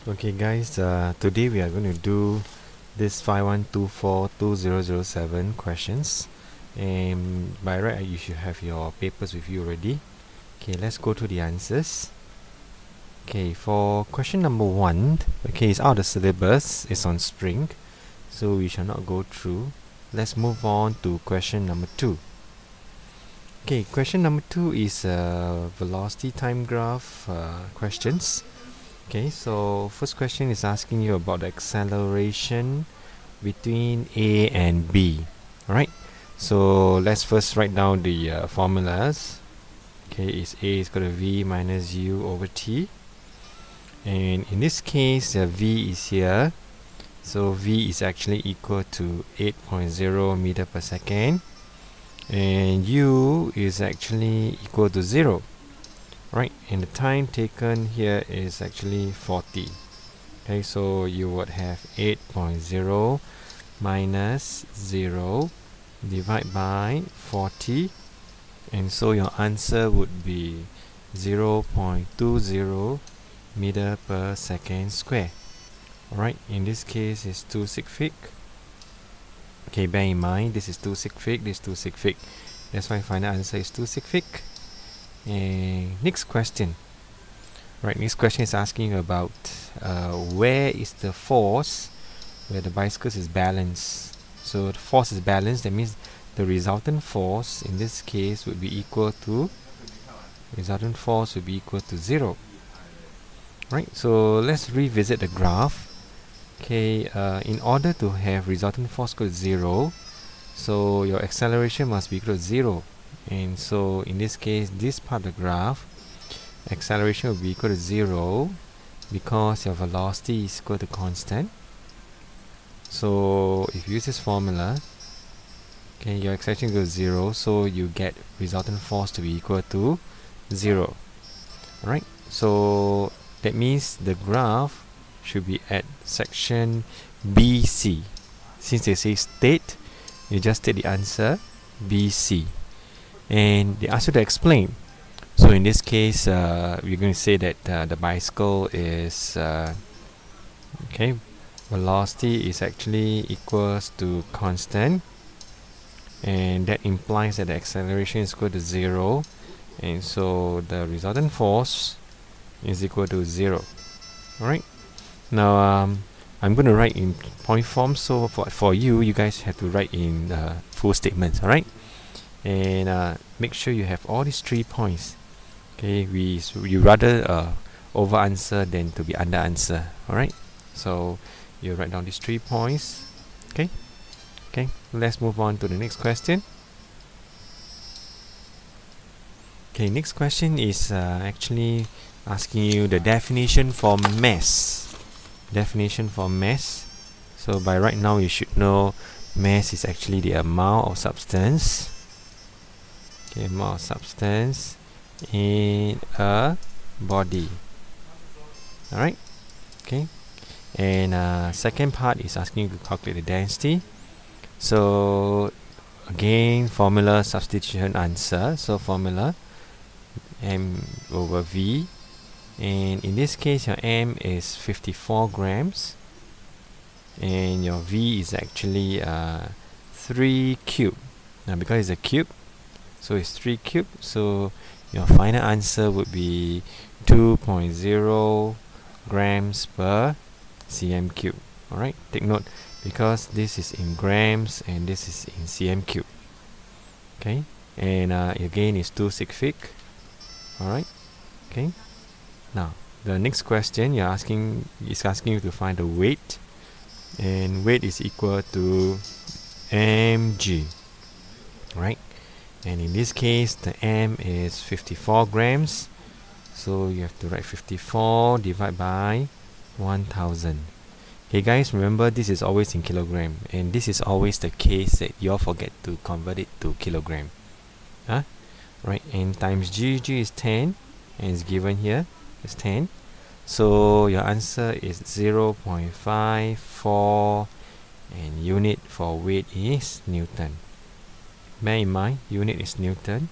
Okay guys, today we are going to do this 51242007 questions, and by right you should have your papers with you already. Okay, let's go to the answers. Okay, for question number 1, okay, it's out of the syllabus, it's on spring, so we shall not go through. Let's move on to question number 2. Okay, question number 2 is velocity time graph questions. Okay, so first question is asking you about the acceleration between A and B. Alright, so let's first write down the formulas. Okay, is A is equal to V minus U over T. And in this case, V is here. So V is actually equal to 8.0 meter per second. And U is actually equal to 0. Right, and the time taken here is actually 40. Okay, so you would have 8.0 minus 0 divided by 40, and so your answer would be 0.20 meter per second square. Alright, in this case it's 2 sig fig. Okay, bear in mind this is 2 sig fig, this is 2 sig fig. That's why final answer is 2 sig fig. And next question. Right, next question is asking about where is the force where the bicycle is balanced. So the force is balanced, that means the resultant force in this case would be equal to 0. Right, so let's revisit the graph. Okay, in order to have resultant force equal to 0, so your acceleration must be equal to 0. And so in this case, this part of the graph, acceleration will be equal to 0 because your velocity is equal to constant. So if you use this formula, okay, your acceleration goes 0, so you get resultant force to be equal to 0. Alright, so that means the graph should be at section BC. Since they say state, you just state the answer BC. And they ask you to explain. So in this case, we're going to say that the bicycle is okay, velocity is actually equals to constant, and that implies that the acceleration is equal to 0, and so the resultant force is equal to 0. Alright, now I'm going to write in point form, so for you guys have to write in full statements. Alright, and make sure you have all these 3 points. Okay, you rather over answer than to be under answer. Alright, so you write down these 3 points. Okay, let's move on to the next question. Okay, next question is actually asking you the definition for mass. So by right now you should know mass is actually the amount of substance. Okay, amount of substance in a body. Alright, okay, and second part is asking you to calculate the density. So again, formula substitution answer. So formula m over v, and in this case your m is 54 grams and your v is actually 3 cube. Now because it's a cube, so it's 3 cube, so your final answer would be 2.0 grams per cm cube. Alright, take note because this is in grams and this is in cm cube. Okay, and again it's 2 sig fig. Alright, okay. Now the next question is asking you to find the weight, and weight is equal to mg. Right, and in this case the m is 54 grams, so you have to write 54 divided by 1000. Okay guys, remember this is always in kilogram, and this is always the case that you all forget to convert it to kilogram. Right, and times g is 10, and it's given here is 10, so your answer is 0.54, and unit for weight is Newton. Bear in mind, unit is Newton,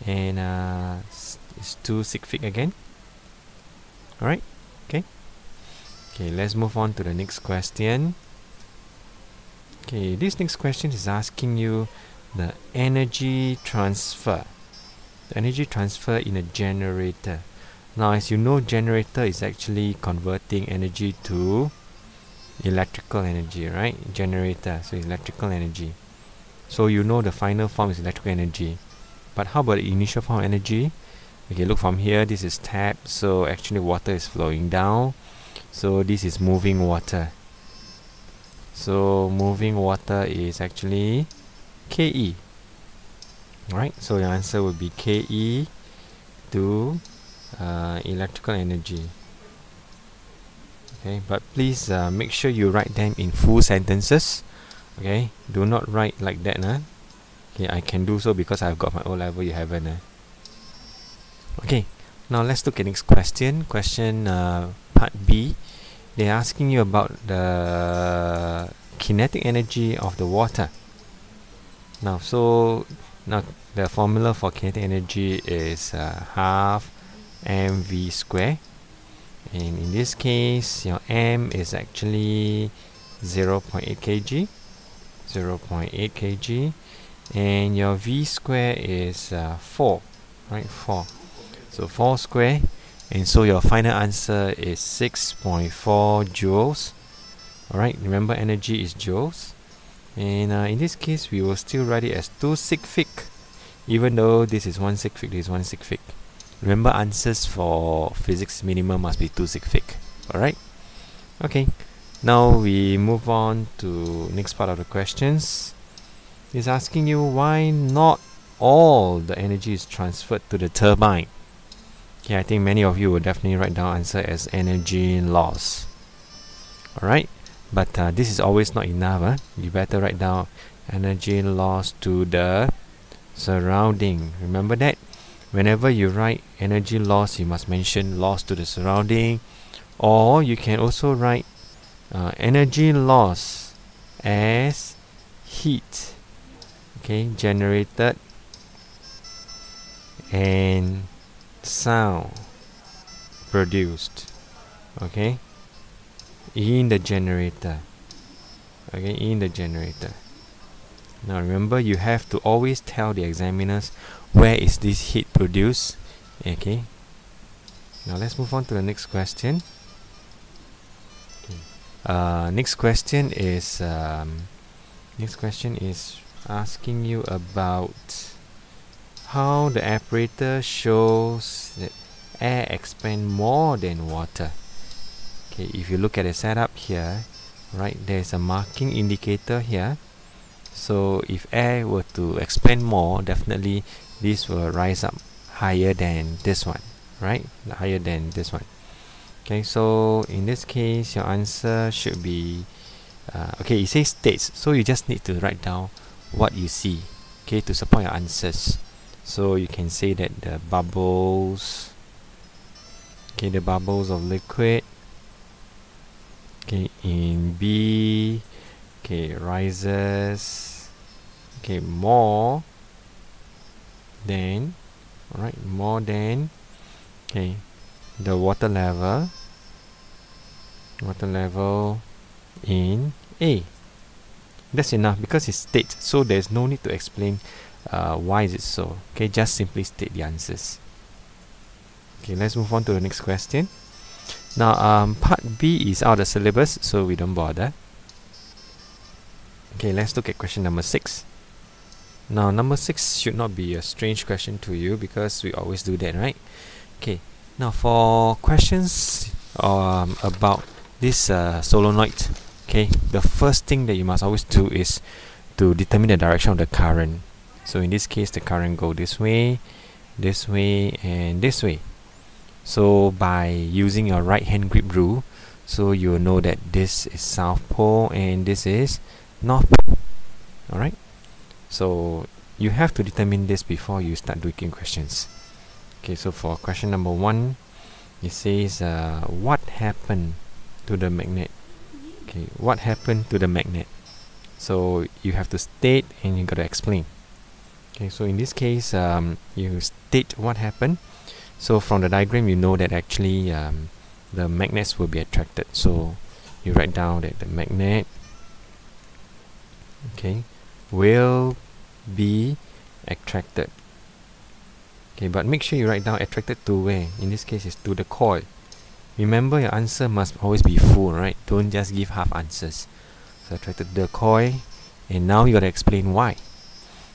and it's 2 sig fig again. Alright, okay. Okay, let's move on to the next question. Okay, this next question is asking you the energy transfer. The energy transfer in a generator. Now, as you know, generator is actually converting energy to electrical energy, right? Generator, so electrical energy. So you know the final form is electrical energy. But how about the initial form of energy? Okay, look from here, this is tap, so actually water is flowing down. So this is moving water. So moving water is actually KE. Alright, so your answer would be KE to electrical energy. Okay, but please make sure you write them in full sentences. Okay, do not write like that. Okay, I can do so because I've got my O level, you haven't. Okay, now let's look at next question. Question part B. They're asking you about the kinetic energy of the water. Now the formula for kinetic energy is half mv square, and in this case your m is actually 0.8 kg, 0.8 kg, and your v square is 4, right? 4. So 4 square, and so your final answer is 6.4 joules. Alright, remember energy is joules, and in this case we will still write it as 2 sig fig, even though this is 1 sig fig, this is 1 sig fig. Remember, answers for physics minimum must be 2 sig fig. Alright, okay, now we move on to next part of the questions. It's asking you why not all the energy is transferred to the turbine. Okay, I think many of you will definitely write down answer as energy loss. Alright, but this is always not enough. You better write down energy loss to the surrounding. Remember that whenever you write energy loss, you must mention loss to the surrounding, or you can also write energy loss as heat, okay, generated and sound produced, okay, in the generator. Okay, in the generator. Now remember, you have to always tell the examiners where is this heat produced. Okay, now let's move on to the next question. Next question is asking you about how the apparatus shows that air expands more than water. Okay, if you look at the setup here, right, there's a marking indicator here. So if air were to expand more, definitely this will rise up higher than this one, right? Higher than this one. Okay, so in this case, your answer should be okay, it says states, so you just need to write down what you see, okay, to support your answers. So you can say that the bubbles, okay, the bubbles of liquid, okay, in B, okay, rises, okay, more than, alright, more than, okay, the water level in A. That's enough because it states, so there's no need to explain why is it so. Okay, just simply state the answers. Okay, let's move on to the next question. Now part B is out of the syllabus, so we don't bother. Okay, let's look at question number 6. Now number 6 should not be a strange question to you because we always do that, right? Okay, now for questions about this solenoid, okay, the first thing that you must always do is to determine the direction of the current. So in this case, the current go this way, and this way. So by using your right hand grip rule, so you will know that this is south pole and this is north pole. Alright, so you have to determine this before you start doing questions. Okay, so for question number 1, it says what happened to the magnet. Okay, what happened to the magnet? So you have to state and you got to explain. Okay, so in this case, you state what happened. So from the diagram, you know that actually the magnets will be attracted. So you write down that the magnet, okay, will be attracted. Okay, but make sure you write down attracted to where. In this case, it's to the coil. Remember, your answer must always be full, right? Don't just give half answers. So attracted to the coil, and now you got to explain why.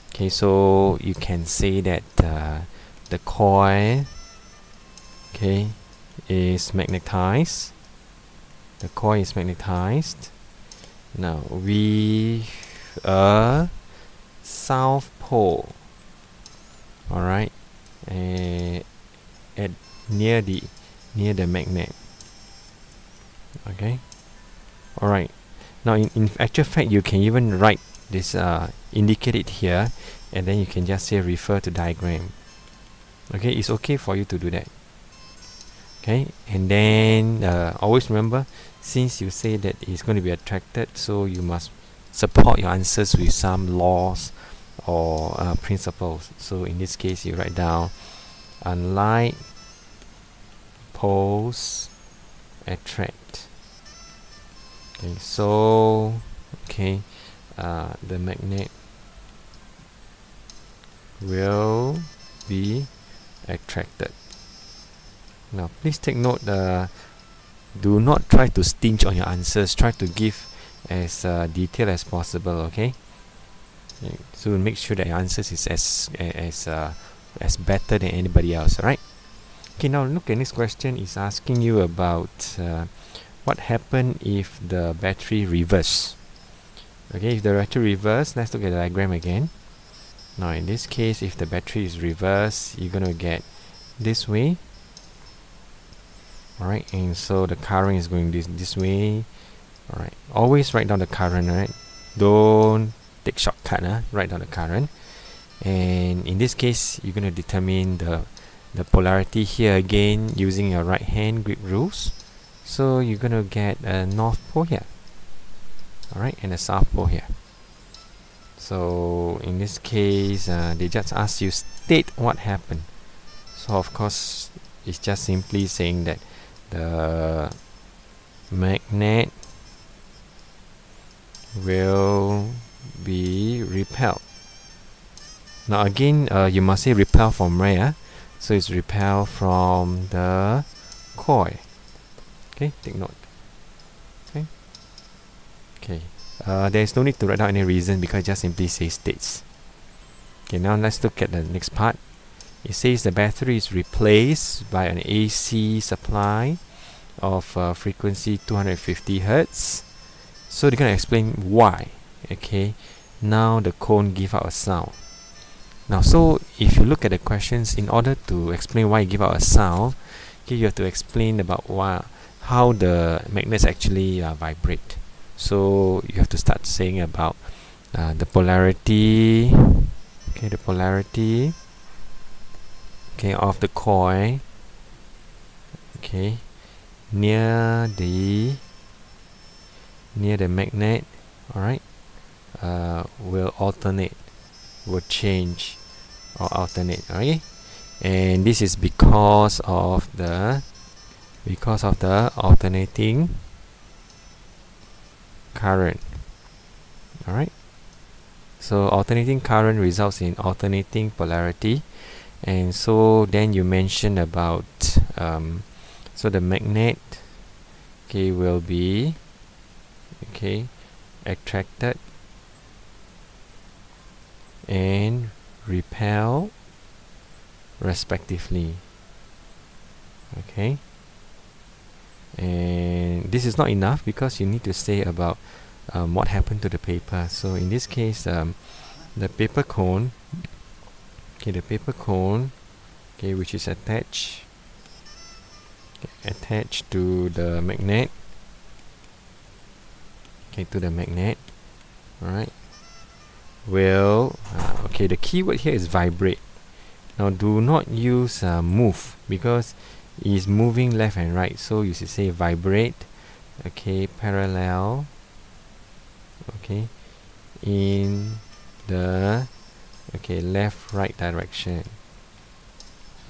Okay, so you can say that the coil, okay, is magnetized. The coil is magnetized. Now with a south pole, all right, at near the magnet. Okay, all right. Now in actual fact, you can even write this, indicate it here, and then you can just say refer to diagram. Okay, it's okay for you to do that. Okay, and then always remember, since you say that it's going to be attracted, so you must support your answers with some laws or principles. So in this case, you write down, unlike poles attract. Okay, so okay, the magnet will be attracted. Now please take note, do not try to stinge on your answers. Try to give as detailed as possible. Okay, so make sure that your answers is as better than anybody else. All right. Okay, now look at this question. Is asking you about what happened if the battery reverse. Okay, if the battery reverse, let's look at the diagram again. Now in this case, if the battery is reverse, you're gonna get this way. Alright, and so the current is going this way. Alright, always write down the current, right? Don't take shortcut, write down the current. And in this case, you're going to determine the polarity here again using your right hand grip rules. So you're going to get a north pole here. Alright, and a south pole here. So in this case, they just ask you state what happened. So of course, it's just simply saying that the magnet will be repelled. Now again, you must say repel from where? So it's repel from the coil. Okay, take note. Okay. Okay. There is no need to write down any reason because it just simply says states. Okay, now let's look at the next part. It says the battery is replaced by an AC supply of frequency 250 Hertz. So they're going to explain why. Okay, now the cone give out a sound. Now, so if you look at the questions, in order to explain why you give out a sound, okay, you have to explain about how the magnets actually vibrate. So you have to start saying about the polarity. Okay, the polarity. Okay, of the coil. Okay, near the magnet. All right, will alternate, will change or alternate. Okay, and this is because of the alternating current. All right, so alternating current results in alternating polarity. And so then you mentioned about so the magnet, okay, will be attracted and repel respectively. Okay, and this is not enough because you need to say about what happened to the paper. So in this case, the paper cone, which is attached to the magnet, all right, will the keyword here is vibrate. Now do not use move because it's moving left and right, so you should say vibrate, parallel, in the left right direction,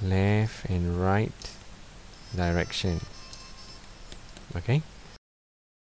left and right direction. Okay.